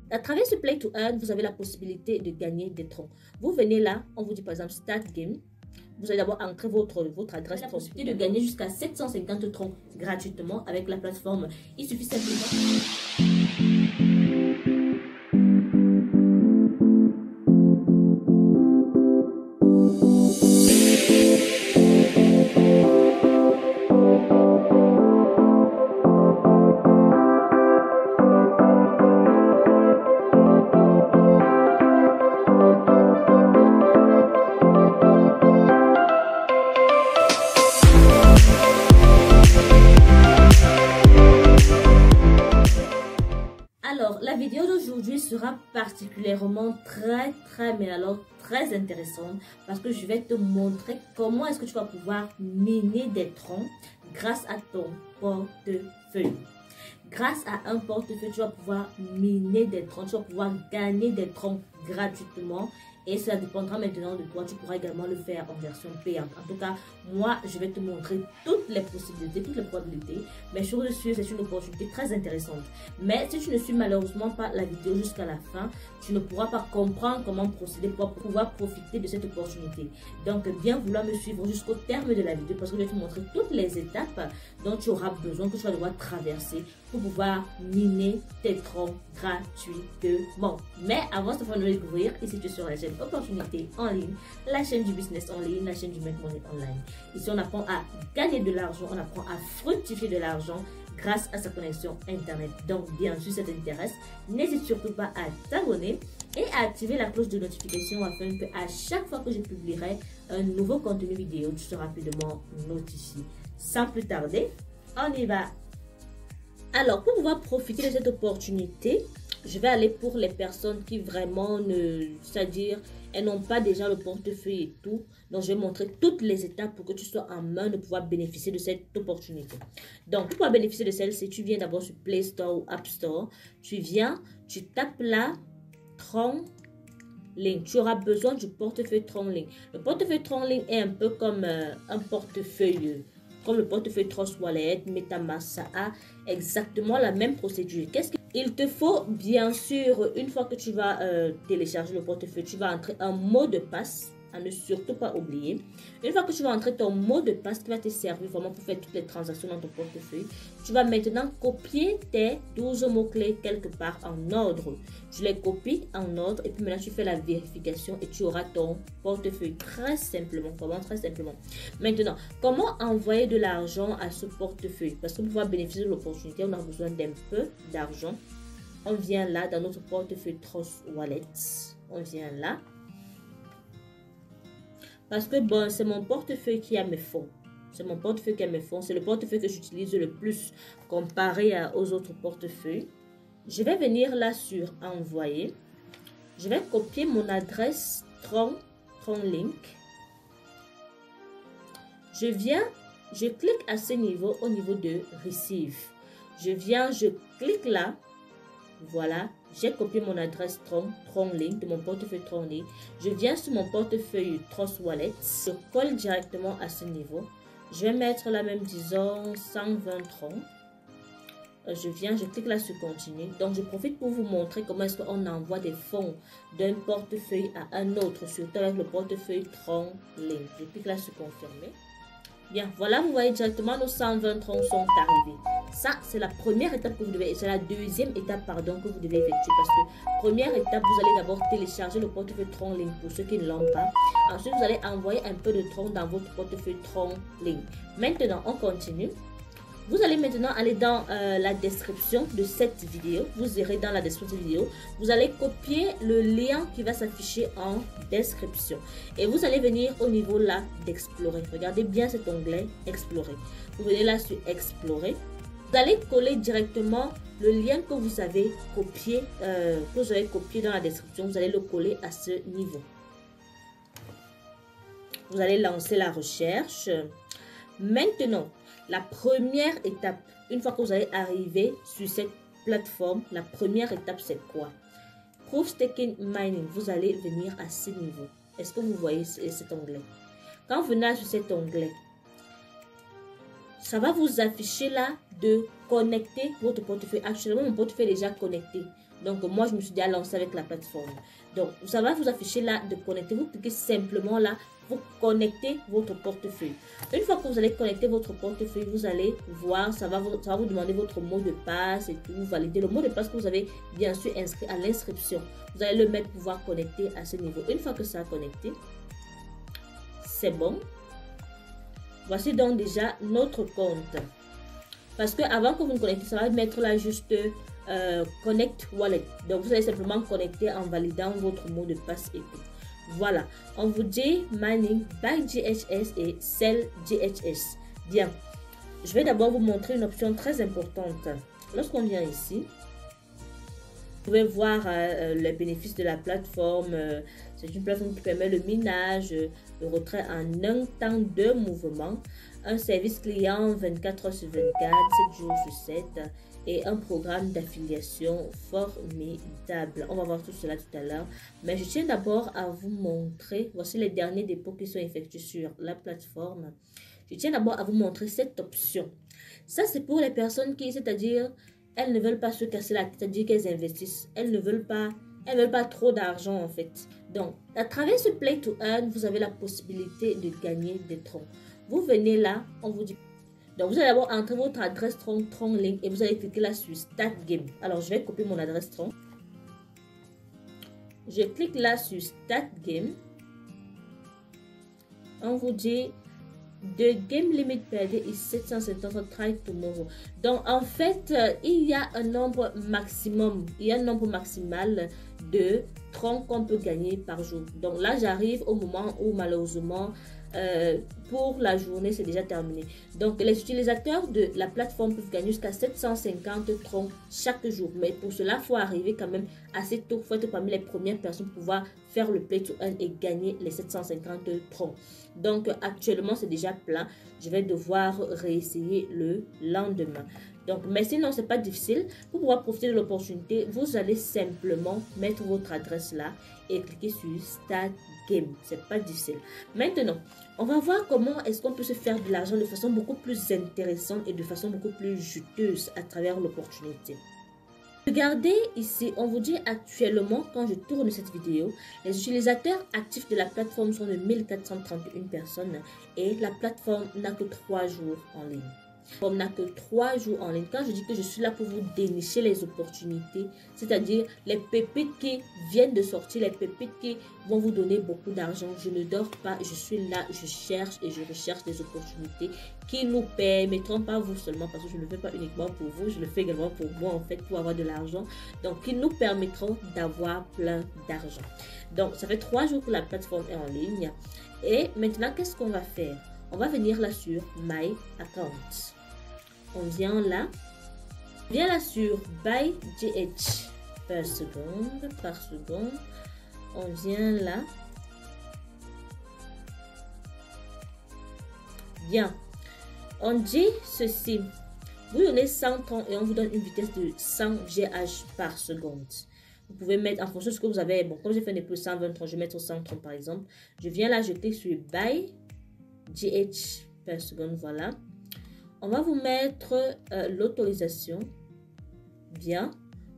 À travers ce Play to Earn, vous avez la possibilité de gagner des troncs. Vous venez là, on vous dit par exemple Start Game. Vous allez d'abord entrer votre adresse tronc. La possibilité de gagner jusqu'à 750 troncs gratuitement avec la plateforme. Il suffit simplement... Alors, la vidéo d'aujourd'hui sera particulièrement très intéressante parce que je vais te montrer comment est-ce que tu vas pouvoir miner des troncs grâce à ton portefeuille. Grâce à un portefeuille, tu vas pouvoir miner des troncs, tu vas pouvoir gagner des troncs gratuitement. Et ça dépendra maintenant de toi. Tu pourras également le faire en version payante. En tout cas, moi, je vais te montrer toutes les possibilités, toutes les probabilités. Mais chose sûre, c'est une opportunité très intéressante. Mais si tu ne suis malheureusement pas la vidéo jusqu'à la fin, tu ne pourras pas comprendre comment procéder pour pouvoir profiter de cette opportunité. Donc, bien vouloir me suivre jusqu'au terme de la vidéo parce que je vais te montrer toutes les étapes dont tu auras besoin, que tu vas devoir traverser pour pouvoir miner tes troncs gratuitement. Mais avant de le découvrir, ici tu es sur la chaîne Opportunité en ligne, la chaîne du business en ligne, la chaîne du Make Money Online. Ici on apprend à gagner de l'argent, on apprend à fructifier de l'argent grâce à sa connexion internet. Donc bien sûr, si ça t'intéresse, n'hésite surtout pas à t'abonner et à activer la cloche de notification afin que à chaque fois que je publierai un nouveau contenu vidéo, tu seras rapidement notifié. Sans plus tarder, on y va. Alors, pour pouvoir profiter de cette opportunité, je vais aller pour les personnes qui vraiment c'est-à-dire, elles n'ont pas déjà le portefeuille et tout. Donc, je vais montrer toutes les étapes pour que tu sois en main de pouvoir bénéficier de cette opportunité. Donc, pour pouvoir bénéficier de celle-ci, tu viens d'abord sur Play Store ou App Store. Tu viens, tu tapes là, Tronc Link. Tu auras besoin du portefeuille Tronc Link. Le portefeuille Tronc Link est un peu comme un portefeuille... Comme le portefeuille Trust Wallet, MetaMask, ça a exactement la même procédure. Qu'est-ce qu'il te faut? Bien sûr, une fois que tu vas télécharger le portefeuille, tu vas entrer un mot de passe, à ne surtout pas oublier. Une fois que tu vas entrer ton mot de passe qui va te servir vraiment pour faire toutes les transactions dans ton portefeuille, tu vas maintenant copier tes 12 mots-clés quelque part en ordre. Je les copie en ordre et puis maintenant tu fais la vérification et tu auras ton portefeuille très simplement. Comment? Très simplement. Maintenant, comment envoyer de l'argent à ce portefeuille? Parce que pour pouvoir bénéficier de l'opportunité, on a besoin d'un peu d'argent. On vient là dans notre portefeuille Trust Wallet. On vient là. Parce que bon, c'est mon portefeuille qui a mes fonds. C'est mon portefeuille qui a mes fonds. C'est le portefeuille que j'utilise le plus comparé aux autres portefeuilles. Je vais venir là sur envoyer. Je vais copier mon adresse Tronc Link. Je viens, je clique à ce niveau, au niveau de Receive. Je viens, je clique là. Voilà, j'ai copié mon adresse Tronc Link de mon portefeuille Tronc Link. Je viens sur mon portefeuille Trust Wallet. Je colle directement à ce niveau. Je vais mettre la même, disons, 120 troncs. Je viens, je clique là sur Continuer. Donc, je profite pour vous montrer comment est-ce qu'on envoie des fonds d'un portefeuille à un autre, surtout avec le portefeuille Tronc Link. Je clique là sur Confirmer. Bien, voilà, vous voyez directement nos 120 troncs sont arrivés. Ça, c'est la première étape que vous devez, c'est la deuxième étape, pardon, que vous devez effectuer. Parce que première étape, vous allez d'abord télécharger le portefeuille Tronc Link pour ceux qui ne l'ont pas. Ensuite, vous allez envoyer un peu de tronc dans votre portefeuille Tronc Link. Maintenant, on continue. Vous allez maintenant aller dans la description de cette vidéo. Vous irez dans la description de cette vidéo. Vous allez copier le lien qui va s'afficher en description. Et vous allez venir au niveau là d'Explorer. Regardez bien cet onglet Explorer. Vous venez là sur Explorer. Vous allez coller directement le lien que vous avez copié, dans la description. Vous allez le coller à ce niveau. Vous allez lancer la recherche. Maintenant, la première étape, une fois que vous allez arriver sur cette plateforme, la première étape, c'est quoi? Proof Staking Mining. Vous allez venir à ce niveau. Est-ce que vous voyez cet onglet? Quand vous venez sur cet onglet, ça va vous afficher là de connecter votre portefeuille. Actuellement, mon portefeuille est déjà connecté. Donc, moi, je me suis déjà lancée avec la plateforme. Donc, ça va vous afficher là de connecter. Vous cliquez simplement là pour connecter votre portefeuille. Une fois que vous allez connecter votre portefeuille, vous allez voir, ça va vous demander votre mot de passe et tout, valider le mot de passe que vous avez bien sûr inscrit à l'inscription. Vous allez le mettre pour pouvoir connecter à ce niveau. Une fois que ça a connecté, c'est bon. Voici donc déjà notre compte. Parce que avant que vous ne connectez, ça va mettre là juste Connect Wallet. Donc vous allez simplement connecter en validant votre mot de passe et tout. Voilà, on vous dit Mining by GHS et Sell GHS. Bien, je vais d'abord vous montrer une option très importante. Lorsqu'on vient ici, vous pouvez voir les bénéfices de la plateforme. C'est une plateforme qui permet le minage, le retrait en un temps de mouvement, un service client 24 heures sur 24, 7 jours sur 7 et un programme d'affiliation formidable. On va voir tout cela tout à l'heure. Mais je tiens d'abord à vous montrer, voici les derniers dépôts qui sont effectués sur la plateforme. Je tiens d'abord à vous montrer cette option. Ça, c'est pour les personnes qui, c'est-à-dire, elles ne veulent pas se casser la tête, c'est-à-dire qu'elles investissent. Elles ne veulent pas trop d'argent en fait. Donc, à travers ce Play to Earn, vous avez la possibilité de gagner des troncs. Vous venez là, on vous dit... Donc, vous allez d'abord entrer votre adresse Tron Link et vous allez cliquer là sur Start Game. Alors, je vais copier mon adresse Tron. Je clique là sur Start Game. On vous dit The game limit per day is 750 try tomorrow. Donc, en fait, il y a un nombre maximum, il y a un nombre maximal de troncs qu'on peut gagner par jour. Donc là, j'arrive au moment où malheureusement, pour la journée, c'est déjà terminé. Donc, les utilisateurs de la plateforme peuvent gagner jusqu'à 750 troncs chaque jour. Mais pour cela, il faut arriver quand même assez tôt. Il faut être parmi les premières personnes pour pouvoir faire le Play to Earn et gagner les 750 troncs. Donc, actuellement, c'est déjà plein. Je vais devoir réessayer le lendemain. Donc, mais sinon, c'est pas difficile. Pour pouvoir profiter de l'opportunité, vous allez simplement mettre votre adresse là et cliquer sur Start Game. C'est pas difficile. Maintenant, on va voir comment est-ce qu'on peut se faire de l'argent de façon beaucoup plus intéressante et de façon beaucoup plus juteuse à travers l'opportunité. Regardez ici, on vous dit actuellement, quand je tourne cette vidéo, les utilisateurs actifs de la plateforme sont de 1431 personnes et la plateforme n'a que 3 jours en ligne. On n'a que 3 jours en ligne. Quand je dis que je suis là pour vous dénicher les opportunités, c'est-à-dire les pépites qui viennent de sortir, les pépites qui vont vous donner beaucoup d'argent. Je ne dors pas, je suis là, je cherche et je recherche des opportunités qui nous permettront, pas vous seulement, parce que je ne le fais pas uniquement pour vous, je le fais également pour moi en fait, pour avoir de l'argent. Donc, qui nous permettront d'avoir plein d'argent. Donc, ça fait 3 jours que la plateforme est en ligne. Et maintenant, qu'est-ce qu'on va faire? On va venir là sur My Account. On vient là. On vient là sur Buy GH par seconde. On vient là. Bien. On dit ceci. Vous donnez 100 troncs et on vous donne une vitesse de 100 GH par seconde. Vous pouvez mettre en fonction de ce que vous avez. Bon, comme j'ai fait un dépôt de 120 troncs, je vais mettre 100 troncs par exemple. Je viens là, je clique sur Buy GH par seconde. Voilà. On va vous mettre l'autorisation. Bien.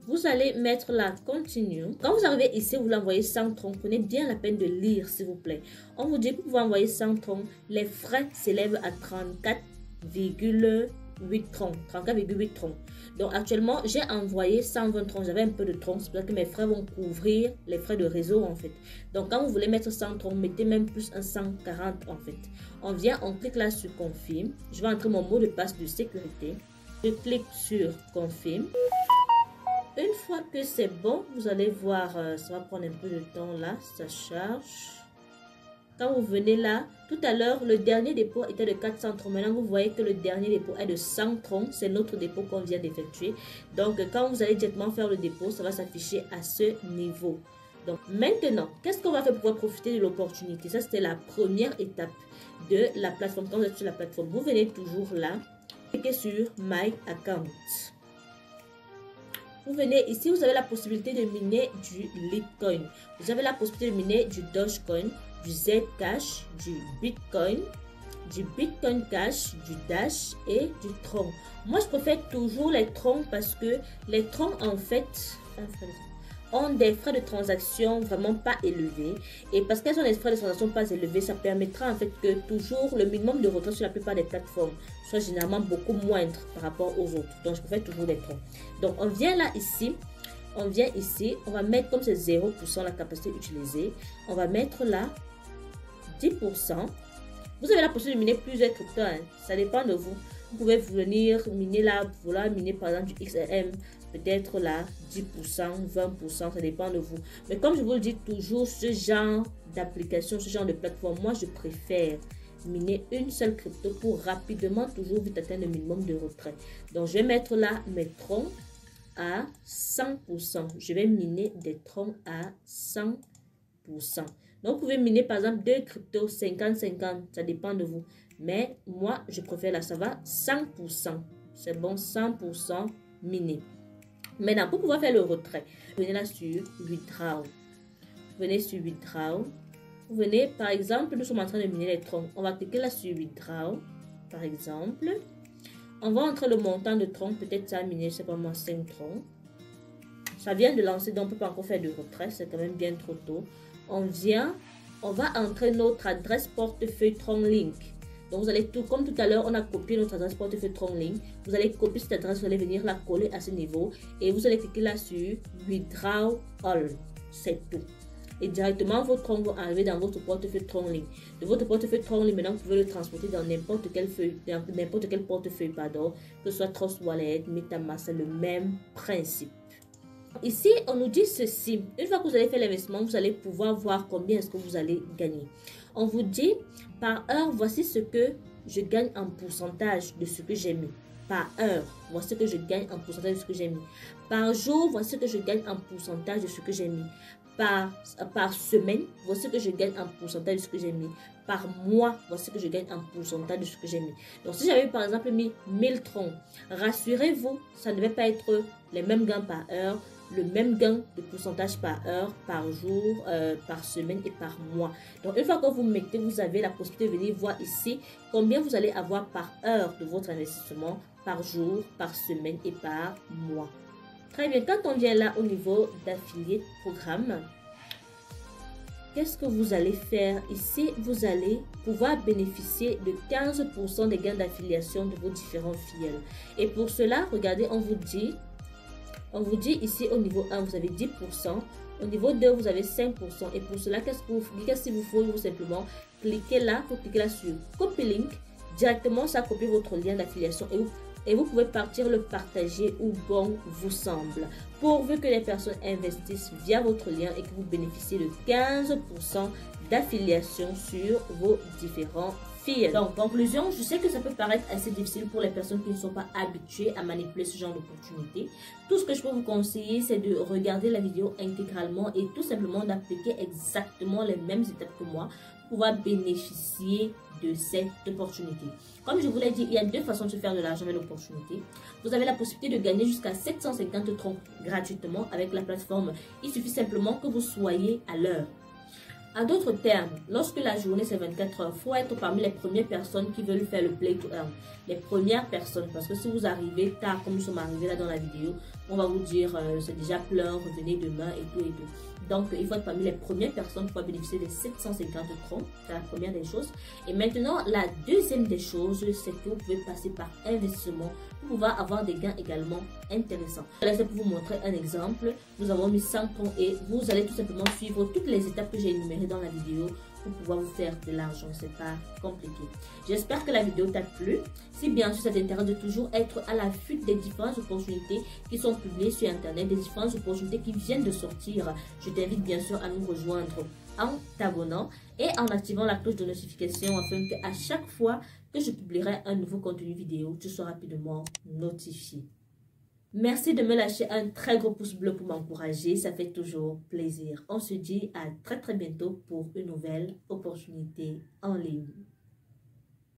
Vous allez mettre la continue. Quand vous arrivez ici, vous l'envoyez 100 troncs. Prenez bien la peine de lire, s'il vous plaît. On vous dit que pour pouvoir envoyer 100 troncs, les frais s'élèvent à 34,8 troncs. 34,8 troncs. Donc actuellement, j'ai envoyé 120 troncs. J'avais un peu de troncs. C'est pour ça que mes frais vont couvrir les frais de réseau en fait. Donc quand vous voulez mettre 100 troncs, mettez même plus un 140 en fait. On vient, on clique là sur Confirme. Je vais entrer mon mot de passe de sécurité. Je clique sur Confirme. Une fois que c'est bon, vous allez voir, ça va prendre un peu de temps là, ça charge. Quand vous venez là, tout à l'heure, le dernier dépôt était de 400 troncs. Maintenant, vous voyez que le dernier dépôt est de 100 troncs. C'est notre dépôt qu'on vient d'effectuer. Donc, quand vous allez directement faire le dépôt, ça va s'afficher à ce niveau. Donc, maintenant, qu'est-ce qu'on va faire pour pouvoir profiter de l'opportunité? Ça, c'était la première étape de la plateforme. Quand vous êtes sur la plateforme, vous venez toujours là, cliquez sur My Account. Vous venez ici, vous avez la possibilité de miner du Litecoin. Vous avez la possibilité de miner du Dogecoin, du Zcash, du Bitcoin Cash, du Dash et du Tron. Moi, je préfère toujours les Tron parce que les Tron, en fait, ont des frais de transaction vraiment pas élevés. Et parce qu'elles ont des frais de transaction pas élevés, ça permettra en fait que toujours le minimum de retrait sur la plupart des plateformes soit généralement beaucoup moindre par rapport aux autres. Donc je préfère toujours des troncs. Donc on vient là ici. On vient ici, on va mettre comme c'est 0% la capacité utilisée. On va mettre là 10%. Vous avez la possibilité de miner plusieurs cryptos, hein. Ça dépend de vous. Vous pouvez venir miner là, vouloir miner par exemple du XRM, peut-être là 10%, 20%, ça dépend de vous. Mais comme je vous le dis toujours, ce genre d'application, ce genre de plateforme, moi je préfère miner une seule crypto pour rapidement toujours vite atteindre le minimum de retrait. Donc je vais mettre là mes troncs à 100%. Je vais miner des troncs à 100%. Donc, vous pouvez miner par exemple deux cryptos 50-50. Ça dépend de vous. Mais moi, je préfère là, ça va 100%. C'est bon, 100% miné. Maintenant, pour pouvoir faire le retrait, venez là sur Withdraw. Venez sur Withdraw. Vous venez, par exemple, nous sommes en train de miner les troncs. On va cliquer là sur Withdraw, par exemple. On va entrer le montant de troncs, peut-être ça a miné, c'est pas moi, 5 troncs. Ça vient de lancer, donc on ne peut pas encore faire de retrait, c'est quand même bien trop tôt. On va entrer notre adresse portefeuille TronLink. Donc vous allez tout, comme tout à l'heure, on a copié notre adresse portefeuille TronLink. Vous allez copier cette adresse, vous allez venir la coller à ce niveau et vous allez cliquer là sur Withdraw All. C'est tout. Et directement, vos troncs vont arriver dans votre portefeuille TronLink. De votre portefeuille TronLink, maintenant, vous pouvez le transporter dans n'importe quel portefeuille, pardon, que ce soit Trust Wallet, MetaMask, c'est le même principe. Ici, on nous dit ceci. Une fois que vous allez faire l'investissement, vous allez pouvoir voir combien est-ce que vous allez gagner. On vous dit, par heure, voici ce que je gagne en pourcentage de ce que j'ai mis. Par heure, voici ce que je gagne en pourcentage de ce que j'ai mis. Par jour, voici ce que je gagne en pourcentage de ce que j'ai mis. Par semaine, voici ce que je gagne en pourcentage de ce que j'ai mis. Par mois, voici ce que je gagne en pourcentage de ce que j'ai mis. Donc, si j'avais par exemple mis 1000 troncs, rassurez-vous, ça ne va pas être les mêmes gains par heure, le même gain de pourcentage par heure, par jour, par semaine et par mois. Donc, une fois que vous mettez, vous avez la possibilité de venir voir ici combien vous allez avoir par heure de votre investissement, par jour, par semaine et par mois. Très bien, quand on vient là au niveau d'affilié programme, qu'est-ce que vous allez faire ici? Vous allez pouvoir bénéficier de 15% des gains d'affiliation de vos différents filiales. Et pour cela, regardez, on vous dit ici au niveau 1, vous avez 10%. Au niveau 2, vous avez 5%. Et pour cela, qu'est-ce qu'il vous faut? Vous simplement cliquez là, vous cliquez là sur Copy Link. Directement, ça copie votre lien d'affiliation et vous pouvez partir le partager où bon vous semble. Pourvu que les personnes investissent via votre lien et que vous bénéficiez de 15% d'affiliation sur vos différents fils. Donc, conclusion, je sais que ça peut paraître assez difficile pour les personnes qui ne sont pas habituées à manipuler ce genre d'opportunité. Tout ce que je peux vous conseiller, c'est de regarder la vidéo intégralement et tout simplement d'appliquer exactement les mêmes étapes que moi pour pouvoir bénéficier de cette opportunité. Comme je vous l'ai dit, il y a deux façons de se faire de l'argent avec l'opportunité. Vous avez la possibilité de gagner jusqu'à 750 troncs gratuitement avec la plateforme. Il suffit simplement que vous soyez à l'heure. En d'autres termes, lorsque la journée c'est 24 heures, il faut être parmi les premières personnes qui veulent faire le play to earn. Les premières personnes, parce que si vous arrivez tard, comme nous sommes arrivés là dans la vidéo, on va vous dire c'est déjà plein, revenez demain et tout et tout. Donc, il faut être parmi les premières personnes pour bénéficier des 750 troncs. C'est la première des choses. Et maintenant, la deuxième des choses, c'est que vous pouvez passer par investissement pour pouvoir avoir des gains également intéressants. Là, c'est pour vous montrer un exemple. Nous avons mis 100 troncs et vous allez tout simplement suivre toutes les étapes que j'ai énumérées dans la vidéo pour pouvoir vous faire de l'argent. C'est pas compliqué. J'espère que la vidéo t'a plu. Si bien sûr ça t'intéresse de toujours être à l'affût des différentes opportunités qui sont publiées sur internet, des différentes opportunités qui viennent de sortir, je t'invite bien sûr à nous rejoindre en t'abonnant et en activant la cloche de notification afin qu'à chaque fois que je publierai un nouveau contenu vidéo, tu sois rapidement notifié. Merci de me lâcher un très gros pouce bleu pour m'encourager, ça fait toujours plaisir. On se dit à très bientôt pour une nouvelle opportunité en ligne.